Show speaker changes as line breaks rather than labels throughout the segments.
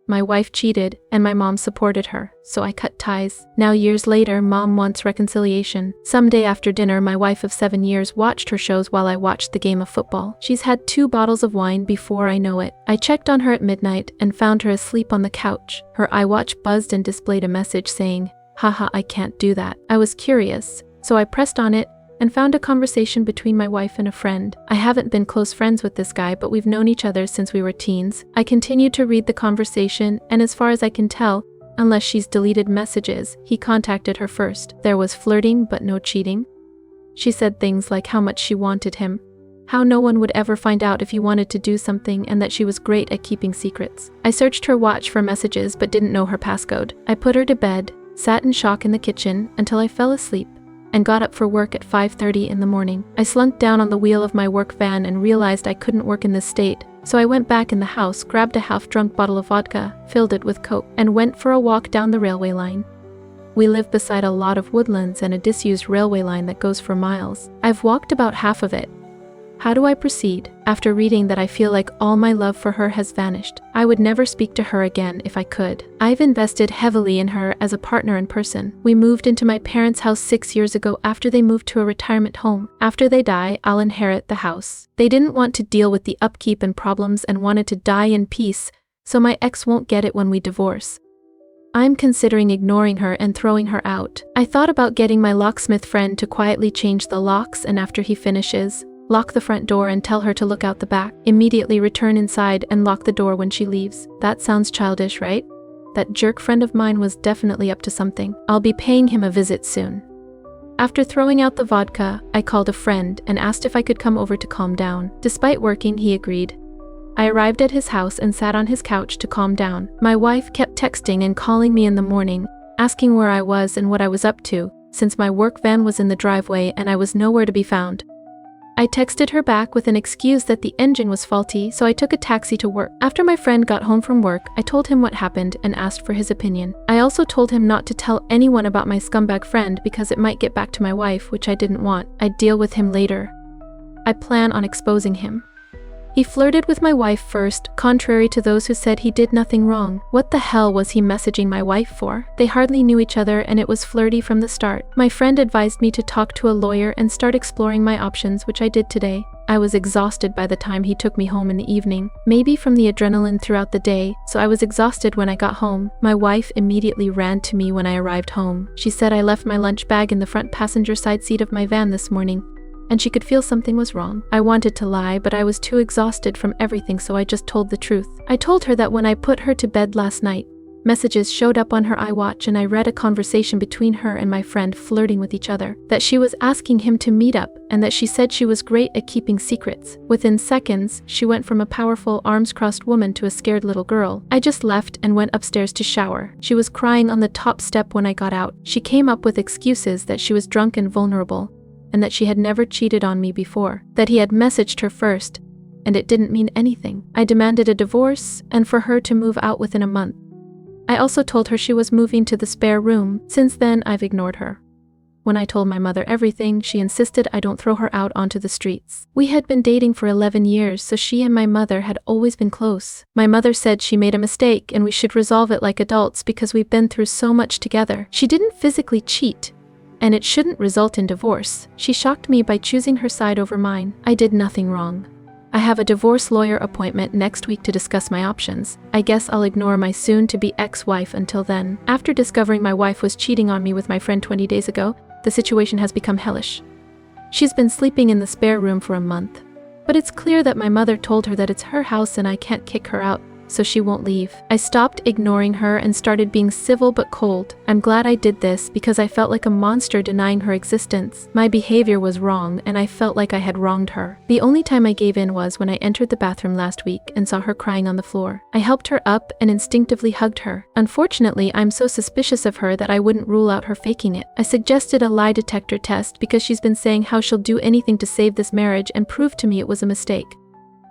My wife cheated, and my mom supported her, so I cut ties. Now years later, Mom wants reconciliation. Someday after dinner, my wife of 7 years watched her shows while I watched the game of football. She's had 2 bottles of wine before I know it. I checked on her at midnight and found her asleep on the couch. Her iWatch buzzed and displayed a message saying, "Haha, I can't do that." I was curious, so I pressed on it and found a conversation between my wife and a friend. I haven't been close friends with this guy, but we've known each other since we were teens. I continued to read the conversation, and as far as I can tell, unless she's deleted messages, he contacted her first. There was flirting, but no cheating. She said things like how much she wanted him, how no one would ever find out if he wanted to do something, and that she was great at keeping secrets. I searched her watch for messages but didn't know her passcode. I put her to bed, sat in shock in the kitchen until I fell asleep, and got up for work at 5:30 in the morning. I slunk down on the wheel of my work van and realized I couldn't work in this state, so I went back in the house, grabbed a half-drunk bottle of vodka, filled it with Coke, and went for a walk down the railway line. We live beside a lot of woodlands and a disused railway line that goes for miles. I've walked about half of it. How do I proceed? After reading that, I feel like all my love for her has vanished. I would never speak to her again if I could. I've invested heavily in her as a partner and person. We moved into my parents' house 6 years ago after they moved to a retirement home. After they die, I'll inherit the house. They didn't want to deal with the upkeep and problems and wanted to die in peace, so my ex won't get it when we divorce. I'm considering ignoring her and throwing her out. I thought about getting my locksmith friend to quietly change the locks, and after he finishes, lock the front door and tell her to look out the back. Immediately return inside and lock the door when she leaves. That sounds childish, right? That jerk friend of mine was definitely up to something. I'll be paying him a visit soon. After throwing out the vodka, I called a friend and asked if I could come over to calm down. Despite working, he agreed. I arrived at his house and sat on his couch to calm down. My wife kept texting and calling me in the morning, asking where I was and what I was up to, since my work van was in the driveway and I was nowhere to be found. I texted her back with an excuse that the engine was faulty, so I took a taxi to work. After my friend got home from work, I told him what happened and asked for his opinion. I also told him not to tell anyone about my scumbag friend because it might get back to my wife, which I didn't want. I'd deal with him later. I plan on exposing him. He flirted with my wife first, contrary to those who said he did nothing wrong. What the hell was he messaging my wife for? They hardly knew each other and it was flirty from the start. My friend advised me to talk to a lawyer and start exploring my options, which I did today. I was exhausted by the time he took me home in the evening, maybe from the adrenaline throughout the day, so I was exhausted when I got home. My wife immediately ran to me when I arrived home. She said I left my lunch bag in the front passenger side seat of my van this morning, and she could feel something was wrong. I wanted to lie, but I was too exhausted from everything, so I just told the truth. I told her that when I put her to bed last night, messages showed up on her iWatch and I read a conversation between her and my friend flirting with each other, that she was asking him to meet up, and that she said she was great at keeping secrets. Within seconds, she went from a powerful, arms-crossed woman to a scared little girl. I just left and went upstairs to shower. She was crying on the top step when I got out. She came up with excuses that she was drunk and vulnerable, and that she had never cheated on me before, that he had messaged her first, and it didn't mean anything. I demanded a divorce, and for her to move out within a month. I also told her she was moving to the spare room. Since then, I've ignored her. When I told my mother everything, she insisted I don't throw her out onto the streets. We had been dating for 11 years, so she and my mother had always been close. My mother said she made a mistake and we should resolve it like adults because we've been through so much together. She didn't physically cheat, and it shouldn't result in divorce. She shocked me by choosing her side over mine. I did nothing wrong. I have a divorce lawyer appointment next week to discuss my options. I guess I'll ignore my soon-to-be ex-wife until then. After discovering my wife was cheating on me with my friend 20 days ago, the situation has become hellish. She's been sleeping in the spare room for a month. But it's clear that my mother told her that it's her house and I can't kick her out, so she won't leave. I stopped ignoring her and started being civil but cold. I'm glad I did this because I felt like a monster denying her existence. My behavior was wrong and I felt like I had wronged her. The only time I gave in was when I entered the bathroom last week and saw her crying on the floor. I helped her up and instinctively hugged her. Unfortunately, I'm so suspicious of her that I wouldn't rule out her faking it. I suggested a lie detector test because she's been saying how she'll do anything to save this marriage and prove to me it was a mistake.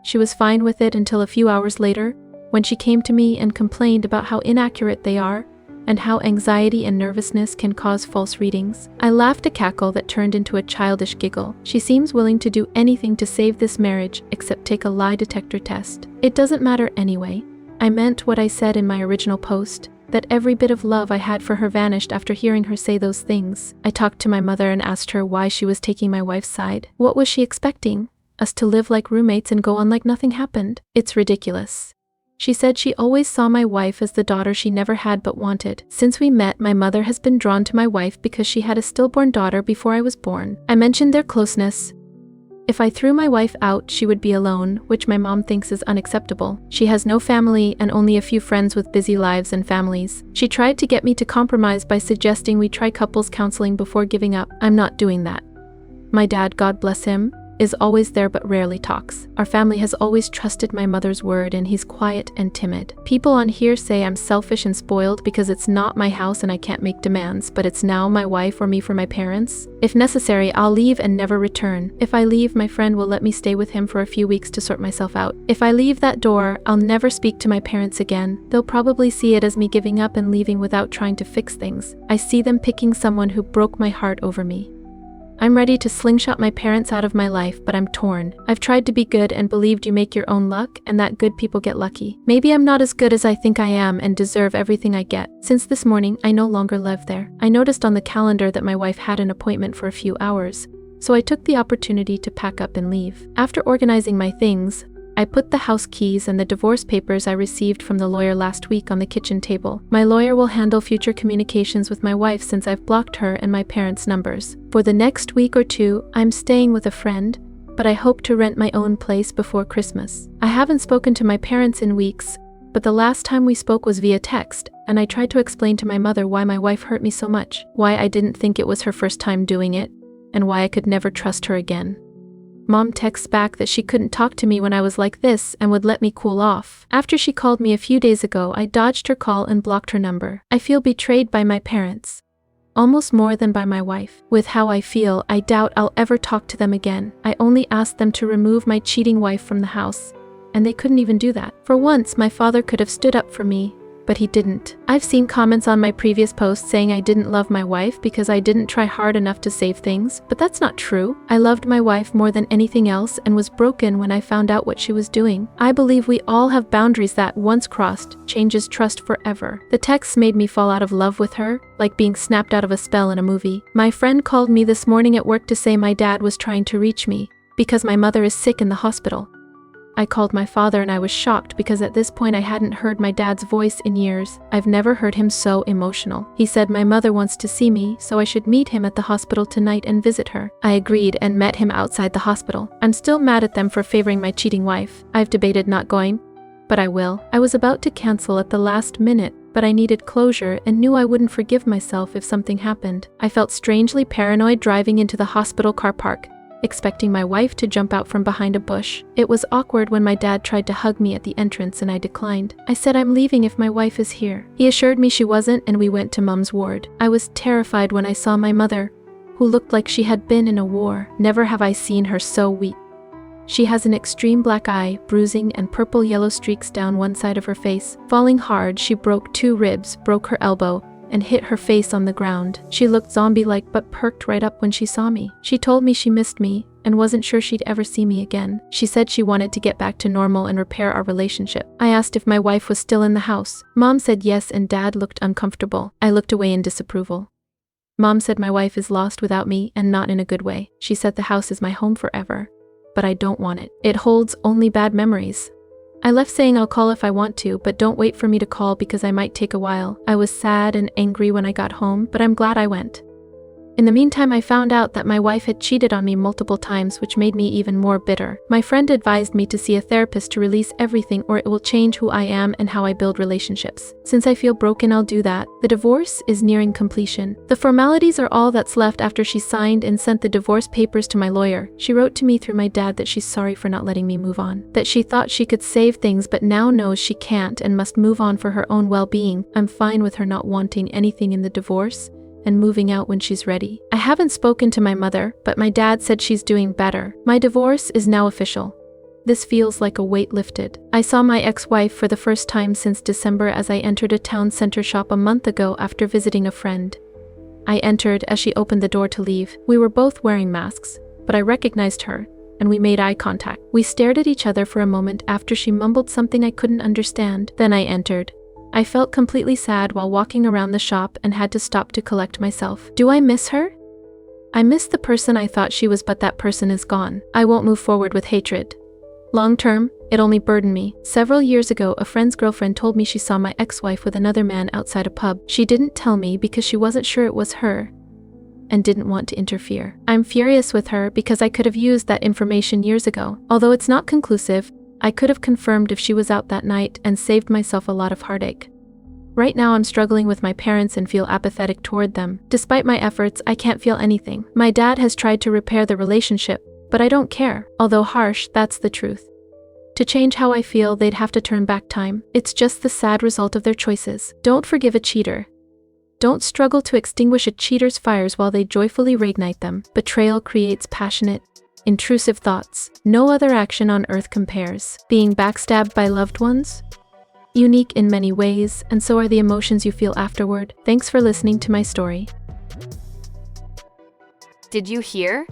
She was fine with it until a few hours later, when she came to me and complained about how inaccurate they are and how anxiety and nervousness can cause false readings. I laughed a cackle that turned into a childish giggle. She seems willing to do anything to save this marriage except take a lie detector test. It doesn't matter anyway. I meant what I said in my original post, that every bit of love I had for her vanished after hearing her say those things. I talked to my mother and asked her why she was taking my wife's side. What was she expecting? Us to live like roommates and go on like nothing happened? It's ridiculous. She said she always saw my wife as the daughter she never had but wanted. Since we met, my mother has been drawn to my wife because she had a stillborn daughter before I was born. I mentioned their closeness. If I threw my wife out, she would be alone, which my mom thinks is unacceptable. She has no family and only a few friends with busy lives and families. She tried to get me to compromise by suggesting we try couples counseling before giving up. I'm not doing that. My dad, God bless him, is always there but rarely talks. Our family has always trusted my mother's word and he's quiet and timid. People on here say I'm selfish and spoiled because it's not my house and I can't make demands, but it's now my wife or me for my parents. If necessary, I'll leave and never return. If I leave, my friend will let me stay with him for a few weeks to sort myself out. If I leave that door, I'll never speak to my parents again. They'll probably see it as me giving up and leaving without trying to fix things. I see them picking someone who broke my heart over me. I'm ready to slingshot my parents out of my life, but I'm torn. I've tried to be good and believed you make your own luck and that good people get lucky. Maybe I'm not as good as I think I am and deserve everything I get. Since this morning, I no longer live there. I noticed on the calendar that my wife had an appointment for a few hours, so I took the opportunity to pack up and leave. After organizing my things, I put the house keys and the divorce papers I received from the lawyer last week on the kitchen table. My lawyer will handle future communications with my wife since I've blocked her and my parents' numbers. For the next week or two, I'm staying with a friend, but I hope to rent my own place before Christmas. I haven't spoken to my parents in weeks, but the last time we spoke was via text, and I tried to explain to my mother why my wife hurt me so much, why I didn't think it was her first time doing it, and why I could never trust her again. Mom texts back that she couldn't talk to me when I was like this and would let me cool off. After she called me a few days ago, I dodged her call and blocked her number. I feel betrayed by my parents, almost more than by my wife. With how I feel, I doubt I'll ever talk to them again. I only asked them to remove my cheating wife from the house, and they couldn't even do that. For once, my father could have stood up for me, but he didn't. I've seen comments on my previous post saying I didn't love my wife because I didn't try hard enough to save things, but that's not true. I loved my wife more than anything else and was broken when I found out what she was doing. I believe we all have boundaries that, once crossed, changes trust forever. The texts made me fall out of love with her, like being snapped out of a spell in a movie. My friend called me this morning at work to say my dad was trying to reach me because my mother is sick in the hospital. I called my father and I was shocked because at this point I hadn't heard my dad's voice in years. I've never heard him so emotional. He said my mother wants to see me, so I should meet him at the hospital tonight and visit her. I agreed and met him outside the hospital. I'm still mad at them for favoring my cheating wife. I've debated not going, but I will. I was about to cancel at the last minute, but I needed closure and knew I wouldn't forgive myself if something happened. I felt strangely paranoid driving into the hospital car park, expecting my wife to jump out from behind a bush. It was awkward when my dad tried to hug me at the entrance and I declined. I said I'm leaving if my wife is here. He assured me she wasn't and we went to Mom's ward. I was terrified when I saw my mother, who looked like she had been in a war. Never have I seen her so weak. She has an extreme black eye, bruising and purple-yellow streaks down one side of her face. Falling hard, she broke 2 ribs, broke her elbow, and hit her face on the ground. She looked zombie-like but perked right up when she saw me. She told me she missed me and wasn't sure she'd ever see me again. She said she wanted to get back to normal and repair our relationship. I asked if my wife was still in the house. Mom said yes and Dad looked uncomfortable. I looked away in disapproval. Mom said my wife is lost without me and not in a good way. She said the house is my home forever, but I don't want it. It holds only bad memories. I left saying I'll call if I want to, but don't wait for me to call because I might take a while. I was sad and angry when I got home, but I'm glad I went. In the meantime, I found out that my wife had cheated on me multiple times, which made me even more bitter. My friend advised me to see a therapist to release everything or it will change who I am and how I build relationships. Since I feel broken, I'll do that. The divorce is nearing completion. The formalities are all that's left after she signed and sent the divorce papers to my lawyer. She wrote to me through my dad that she's sorry for not letting me move on, that she thought she could save things but now knows she can't and must move on for her own well-being. I'm fine with her not wanting anything in the divorce and moving out when she's ready. I haven't spoken to my mother, but my dad said she's doing better. My divorce is now official. This feels like a weight lifted. I saw my ex-wife for the first time since December as I entered a town center shop a month ago after visiting a friend. I entered as she opened the door to leave. We were both wearing masks, but I recognized her and we made eye contact. We stared at each other for a moment after she mumbled something I couldn't understand. Then I entered. I felt completely sad while walking around the shop and had to stop to collect myself. Do I miss her? I miss the person I thought she was, but that person is gone. I won't move forward with hatred. Long term, it only burdened me. Several years ago, a friend's girlfriend told me she saw my ex-wife with another man outside a pub. She didn't tell me because she wasn't sure it was her and didn't want to interfere. I'm furious with her because I could have used that information years ago. Although it's not conclusive, I could have confirmed if she was out that night and saved myself a lot of heartache. Right now I'm struggling with my parents and feel apathetic toward them. Despite my efforts, I can't feel anything. My dad has tried to repair the relationship, but I don't care. Although harsh, that's the truth. To change how I feel, they'd have to turn back time. It's just the sad result of their choices. Don't forgive a cheater. Don't struggle to extinguish a cheater's fires while they joyfully reignite them. Betrayal creates passionate, intrusive thoughts. No other action on earth compares. Being backstabbed by loved ones? Unique in many ways, and so are the emotions you feel afterward. Thanks for listening to my story.
Did you hear?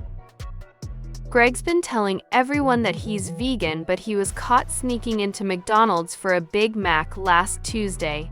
Greg's been telling everyone that he's vegan, but he was caught sneaking into McDonald's for a Big Mac last Tuesday.